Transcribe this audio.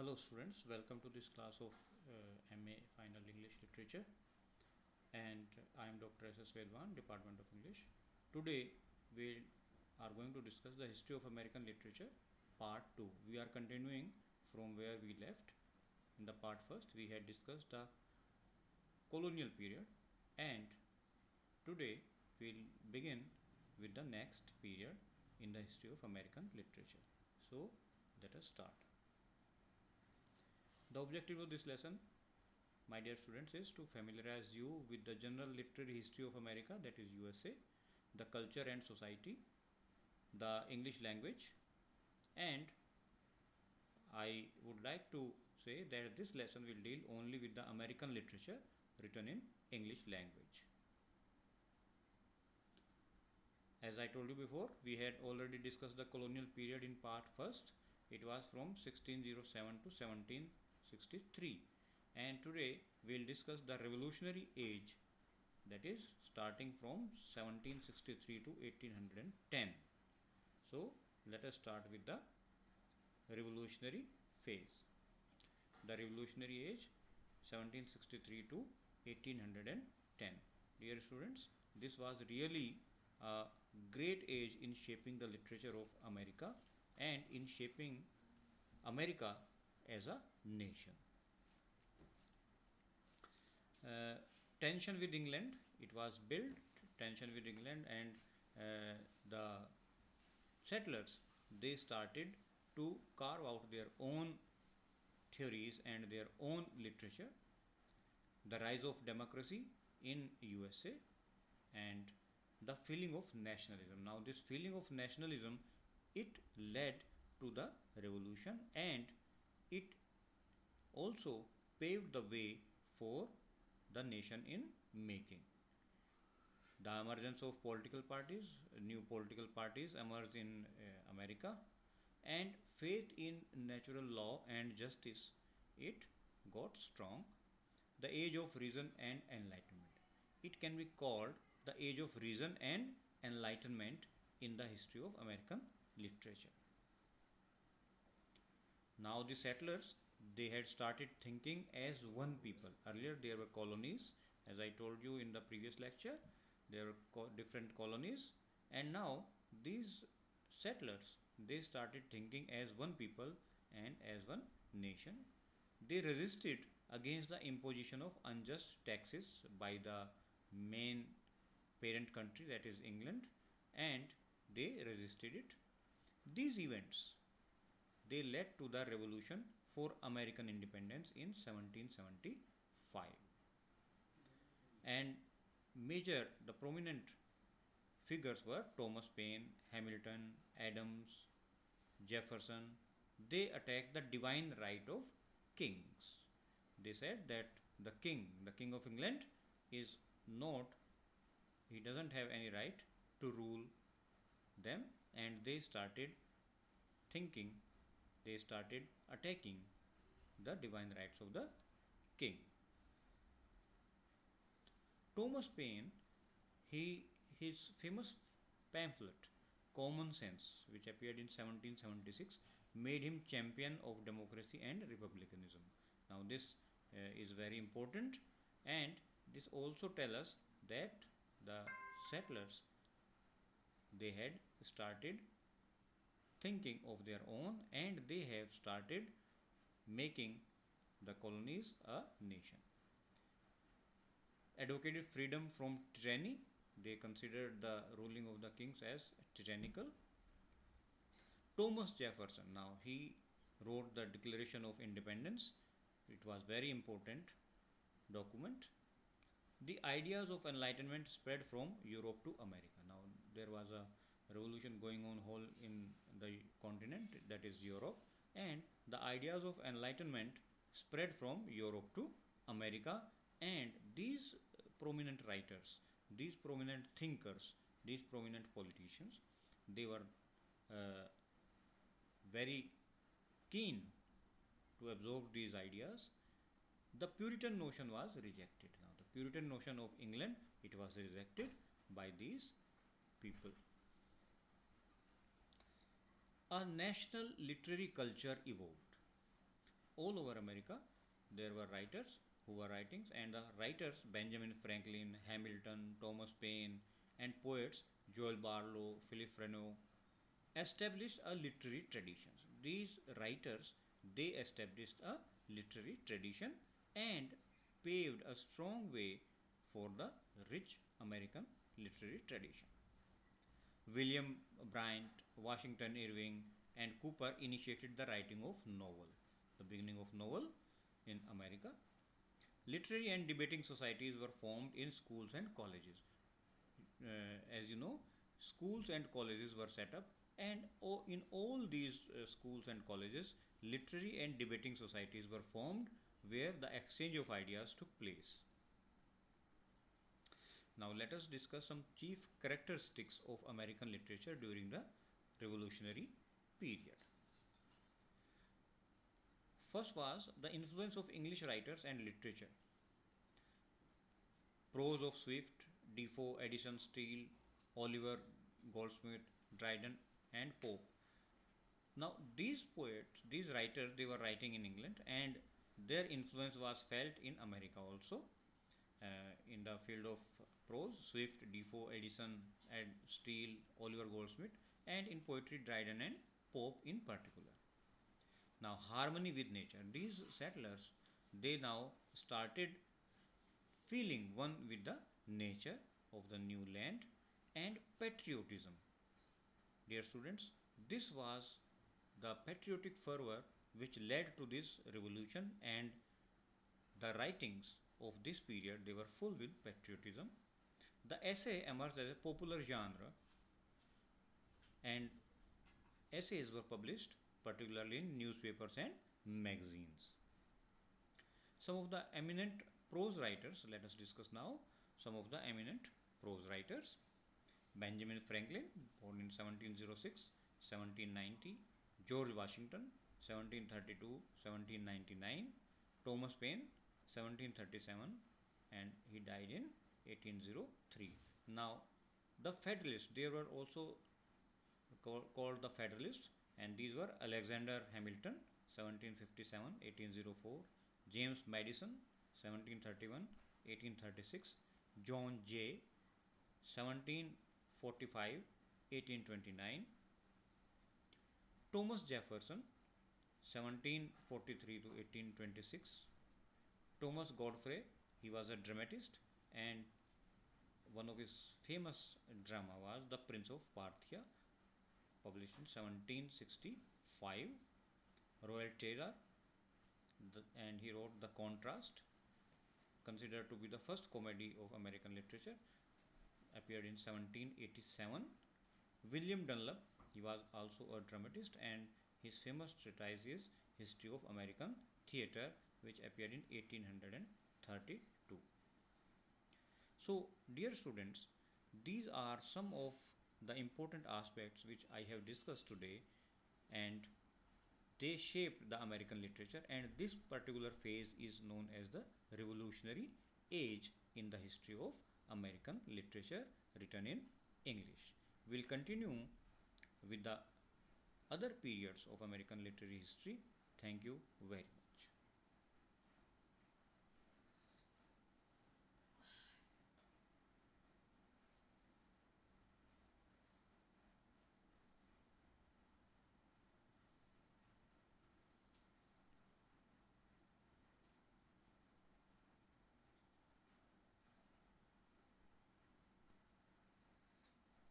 Hello students, welcome to this class of MA Final English Literature, and I am Dr. S.S. Vedwan, Department of English. Today we are going to discuss the history of American literature part 2. We are continuing from where we left. In the part first we had discussed the colonial period, and today we'll begin with the next period in the history of American literature. So let us start. The objective of this lesson, my dear students, is to familiarize you with the general literary history of America, that is USA, the culture and society, the English language, and I would like to say that this lesson will deal only with the American literature written in English language. As I told you before, we had already discussed the colonial period in part first. It was from 1607 to 1763, and today we will discuss the revolutionary age, that is starting from 1763 to 1810. So let us start with the revolutionary phase. The revolutionary age 1763 to 1810. Dear students, this was really a great age in shaping the literature of America and in shaping America as a nation. Tension with England, it was built, tension with England, and the settlers, they started to carve out their own theories and their own literature. The rise of democracy in USA and the feeling of nationalism. Now this feeling of nationalism, it led to the revolution, and it also paved the way for the nation in making. The emergence of political parties, new political parties emerged in America, and faith in natural law and justice, it got strong. The age of reason and enlightenment. It can be called the age of reason and enlightenment in the history of American literature. Now the settlers, they had started thinking as one people. Earlier there were colonies, as I told you in the previous lecture, there were different colonies, and now these settlers, they started thinking as one people and as one nation. They resisted against the imposition of unjust taxes by the main parent country, that is England, and they resisted it. These events, they led to the revolution for American independence in 1775, and the prominent figures were Thomas Paine, Hamilton, Adams, Jefferson. They attacked the divine right of kings. They said that the king of England, is not, he doesn't have any right to rule them, and they started thinking, they started attacking the divine rights of the king. Thomas Paine, his famous pamphlet Common Sense, which appeared in 1776, made him champion of democracy and republicanism. Now this is very important, and this also tells us that the settlers, they had started thinking of their own, and they have started making the colonies a nation. Advocated freedom from tyranny. They considered the ruling of the kings as tyrannical. Thomas Jefferson, now he wrote the Declaration of Independence. It was very important document. The ideas of enlightenment spread from Europe to America. Now there was a revolution going on whole in the continent, that is Europe, and the ideas of enlightenment spread from Europe to America, and these prominent writers, these prominent thinkers, these prominent politicians, they were very keen to absorb these ideas. The Puritan notion was rejected. Now the Puritan notion of England, it was rejected by these people. A national literary culture evolved. all over America there were writers who were writing, and the writers Benjamin Franklin, Hamilton, Thomas Paine, and poets Joel Barlow, Philip Freneau established a literary tradition. These writers, they established a literary tradition and paved a strong way for the rich American literary tradition. William Bryant, Washington Irving, and Cooper initiated the writing of novel, the beginning of novel in America. Literary and debating societies were formed in schools and colleges. As you know, schools and colleges were set up, and in all these schools and colleges, literary and debating societies were formed where the exchange of ideas took place. Now let us discuss some chief characteristics of American literature during the Revolutionary period. First was the influence of English writers and literature. Prose of Swift, Defoe, Addison, Steele, Oliver, Goldsmith, Dryden, and Pope. Now these poets, these writers, they were writing in England, and their influence was felt in America also. In the field of prose, Swift, Defoe, Addison, and Steele, Oliver Goldsmith, and in poetry, Dryden and Pope in particular. Now harmony with nature. These settlers, they now started feeling one with the nature of the new land, and patriotism. Dear students, this was the patriotic fervor which led to this revolution, and the writings of this period, they were full with patriotism. The essay emerged as a popular genre, and essays were published particularly in newspapers and magazines. Some of the eminent prose writers, let us discuss now some of the eminent prose writers. Benjamin Franklin, born in 1706, 1790. George Washington, 1732-1799. Thomas Paine, 1737, and he died in 1803. Now, the Federalists, they were also called the Federalists, and these were Alexander Hamilton, 1757-1804. James Madison, 1731-1836. John Jay, 1745-1829. Thomas Jefferson, 1743 to 1826. Thomas Godfrey, he was a dramatist, and one of his famous drama was The Prince of Parthia, published in 1765. Royal Taylor, and he wrote The Contrast, considered to be the first comedy of American literature, appeared in 1787. William Dunlop, he was also a dramatist, and his famous treatise is History of American Theatre, which appeared in 1832. So, dear students, these are some of the important aspects which I have discussed today, and they shaped the American literature, and this particular phase is known as the Revolutionary Age in the history of American literature written in English. We'll continue with the other periods of American literary history. Thank you very much.